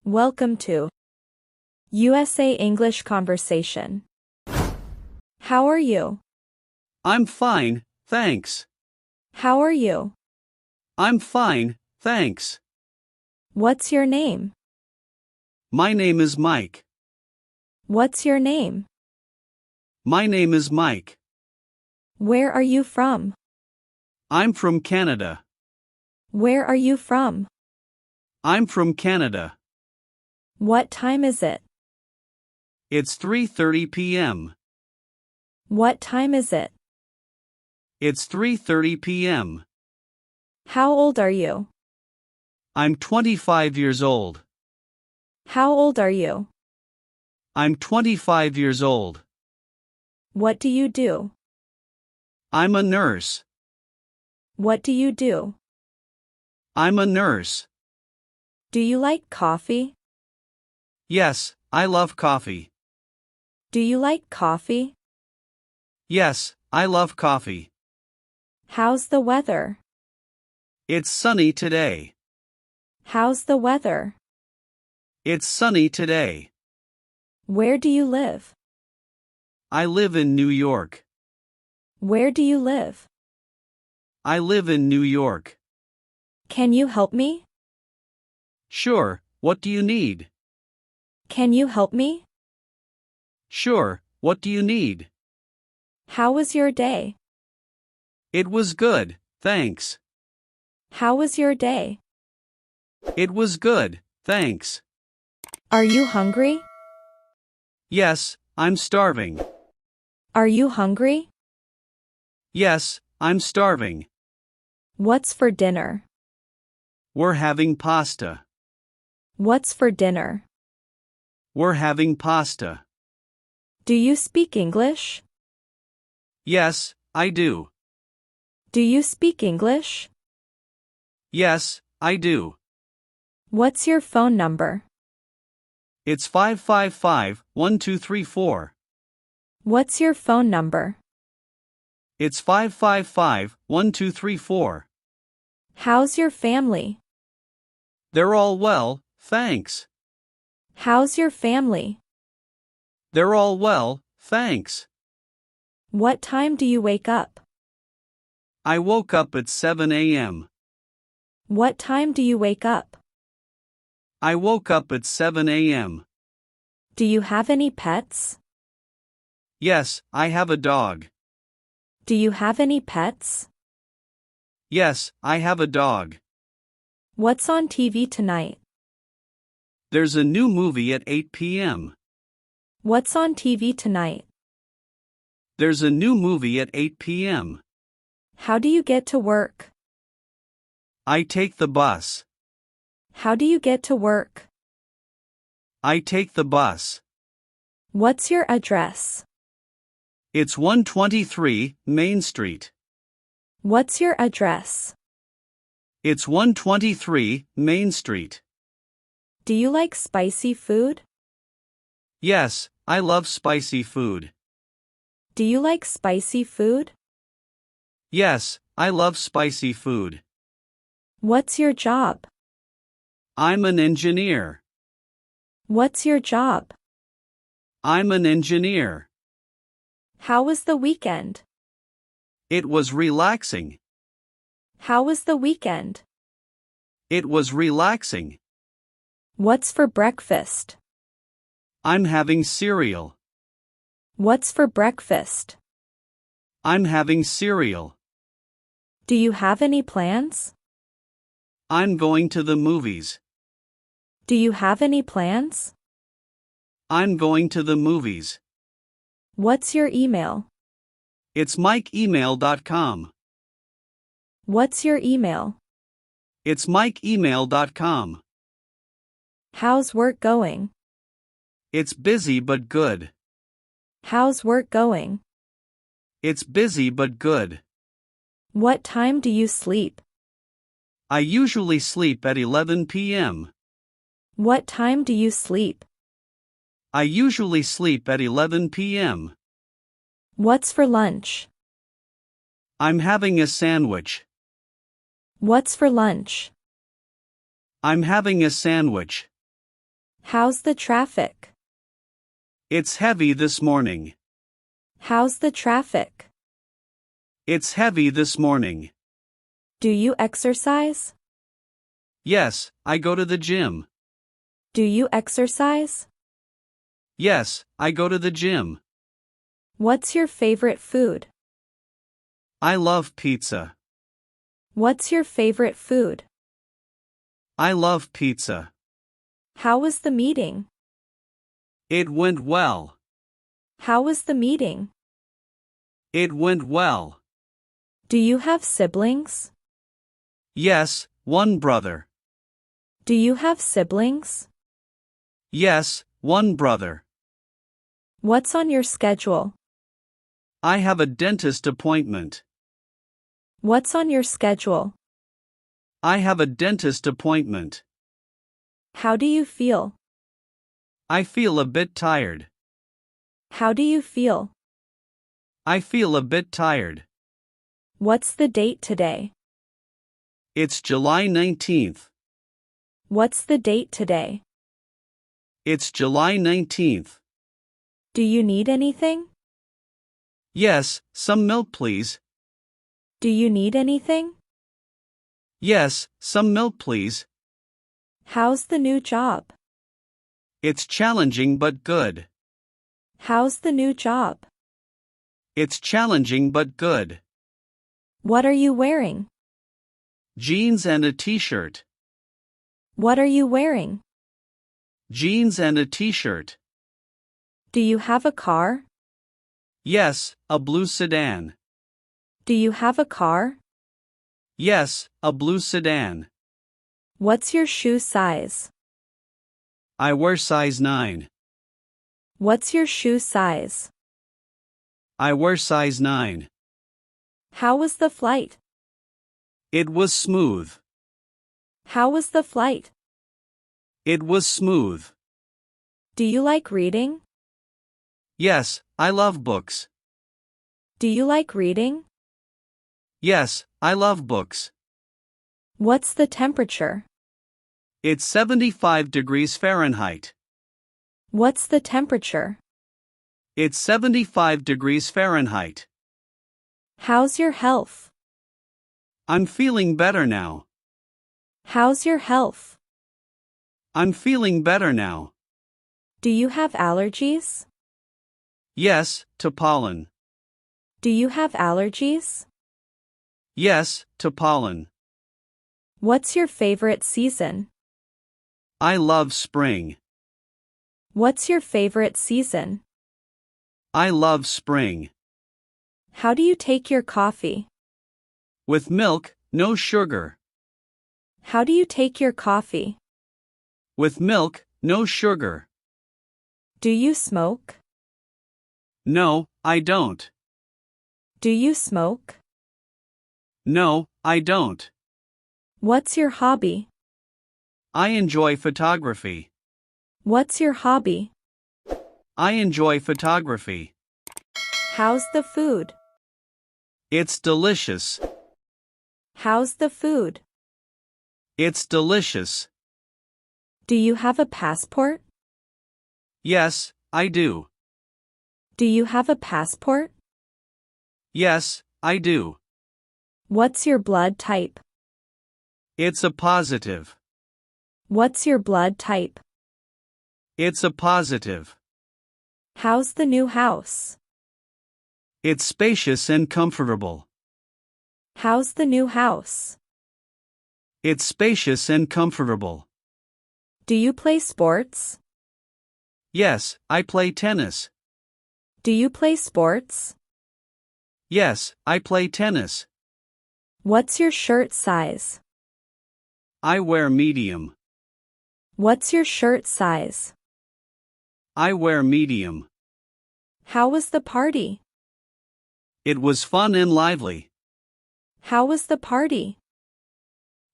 Welcome to USA English Conversation. How are you? I'm fine, thanks. How are you? I'm fine, thanks. What's your name? My name is Mike. What's your name? My name is Mike. Where are you from? I'm from Canada. Where are you from? I'm from Canada. What time is it? It's 3:30 p.m. What time is it? It's 3:30 p.m. How old are you? I'm 25 years old. How old are you? I'm 25 years old. What do you do? I'm a nurse. What do you do? I'm a nurse. Do you like coffee? Yes, I love coffee. Do you like coffee? Yes, I love coffee. How's the weather? It's sunny today. How's the weather? It's sunny today. Where do you live? I live in New York. Where do you live? I live in New York. Can you help me? Sure, what do you need? Can you help me? Sure, what do you need? How was your day? It was good, thanks. How was your day? It was good, thanks. Are you hungry? Yes, I'm starving. Are you hungry? Yes, I'm starving. What's for dinner? We're having pasta. What's for dinner? We're having pasta. Do you speak English? Yes, I do. Do you speak English? Yes, I do. What's your phone number? It's 555-1234. What's your phone number? It's 555-1234. How's your family? They're all well, thanks. How's your family? They're all well, thanks. What time do you wake up? I woke up at 7 a.m. What time do you wake up? I woke up at 7 a.m. Do you have any pets? Yes, I have a dog. Do you have any pets? Yes, I have a dog. What's on TV tonight? There's a new movie at 8 p.m. What's on TV tonight? There's a new movie at 8 p.m. How do you get to work? I take the bus. How do you get to work? I take the bus. What's your address? It's 123 Main Street. What's your address? It's 123 Main Street. Do you like spicy food? Yes, I love spicy food. Do you like spicy food? Yes, I love spicy food. What's your job? I'm an engineer. What's your job? I'm an engineer. How was the weekend? It was relaxing. How was the weekend? It was relaxing. What's for breakfast? I'm having cereal. What's for breakfast? I'm having cereal. Do you have any plans? I'm going to the movies. Do you have any plans? I'm going to the movies. What's your email? It's mikeemail.com. What's your email? It's mikeemail.com. How's work going? It's busy but good. How's work going? It's busy but good. What time do you sleep? I usually sleep at 11 p.m. What time do you sleep? I usually sleep at 11 p.m. What's for lunch? I'm having a sandwich. What's for lunch? I'm having a sandwich. How's the traffic? It's heavy this morning. How's the traffic? It's heavy this morning. Do you exercise? Yes, I go to the gym. Do you exercise? Yes, I go to the gym. What's your favorite food? I love pizza. What's your favorite food? I love pizza. How was the meeting? It went well. How was the meeting? It went well. Do you have siblings? Yes, one brother. Do you have siblings? Yes, one brother. What's on your schedule? I have a dentist appointment. What's on your schedule? I have a dentist appointment. How do you feel? I feel a bit tired. How do you feel? I feel a bit tired. What's the date today? It's July 19th. What's the date today? It's July 19th. Do you need anything? Yes, some milk please. Do you need anything? Yes, some milk please. How's the new job? It's challenging but good. How's the new job? It's challenging but good. What are you wearing? Jeans and a t-shirt. What are you wearing? Jeans and a t-shirt. Do you have a car? Yes, a blue sedan. Do you have a car? Yes, a blue sedan. What's your shoe size? I wear size 9. What's your shoe size? I wear size 9. How was the flight? It was smooth. How was the flight? It was smooth. Do you like reading? Yes, I love books. Do you like reading? Yes, I love books. What's the temperature? It's 75 degrees Fahrenheit. What's the temperature? It's 75 degrees Fahrenheit. How's your health? I'm feeling better now. How's your health? I'm feeling better now. Do you have allergies? Yes, to pollen. Do you have allergies? Yes, to pollen. What's your favorite season? I love spring. What's your favorite season? I love spring. How do you take your coffee? With milk, no sugar. How do you take your coffee? With milk, no sugar. Do you smoke? No, I don't. Do you smoke? No, I don't. What's your hobby? I enjoy photography. What's your hobby? I enjoy photography. How's the food? It's delicious. How's the food? It's delicious. Do you have a passport? Yes, I do. Do you have a passport? Yes, I do. What's your blood type? It's a positive. What's your blood type? It's a positive. How's the new house? It's spacious and comfortable. How's the new house? It's spacious and comfortable. Do you play sports? Yes, I play tennis. Do you play sports? Yes, I play tennis. What's your shirt size? I wear medium. What's your shirt size? I wear medium. How was the party? It was fun and lively. How was the party?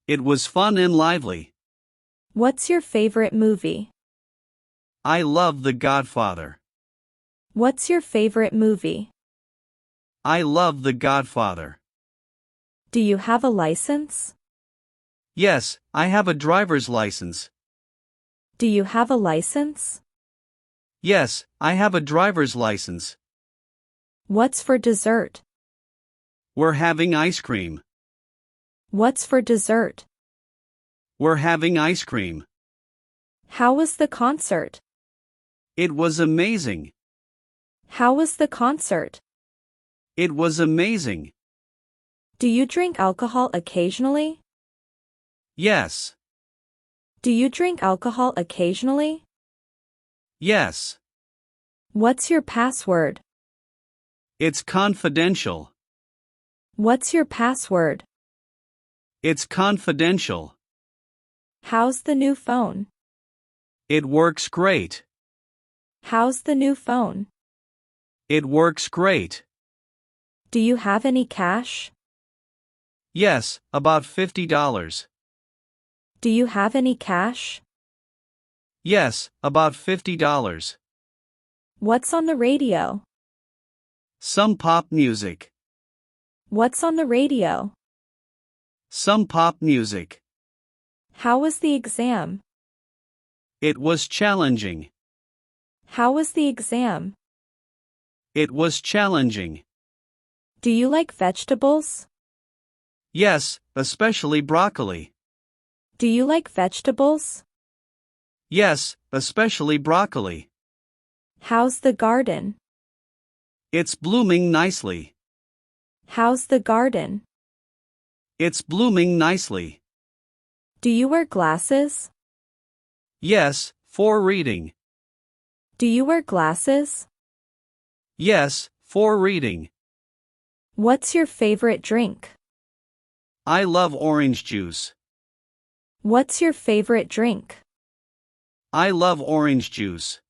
It was fun and lively. What's your favorite movie? I love The Godfather. What's your favorite movie? I love The Godfather. Do you have a license? Yes, I have a driver's license. Do you have a license? Yes, I have a driver's license. What's for dessert? We're having ice cream. What's for dessert? We're having ice cream. How was the concert? It was amazing. How was the concert? It was amazing. Do you drink alcohol occasionally? Yes. Do you drink alcohol occasionally? Yes. What's your password? It's confidential. What's your password? It's confidential. How's the new phone? It works great. How's the new phone? It works great. Do you have any cash? Yes, about $50. Do you have any cash? Yes, about $50. What's on the radio? Some pop music. What's on the radio? Some pop music. How was the exam? It was challenging. How was the exam? It was challenging. Do you like vegetables? Yes, especially broccoli. Do you like vegetables? Yes, especially broccoli. How's the garden? It's blooming nicely. How's the garden? It's blooming nicely. Do you wear glasses? Yes, for reading. Do you wear glasses? Yes, for reading. What's your favorite drink? I love orange juice. What's your favorite drink? I love orange juice.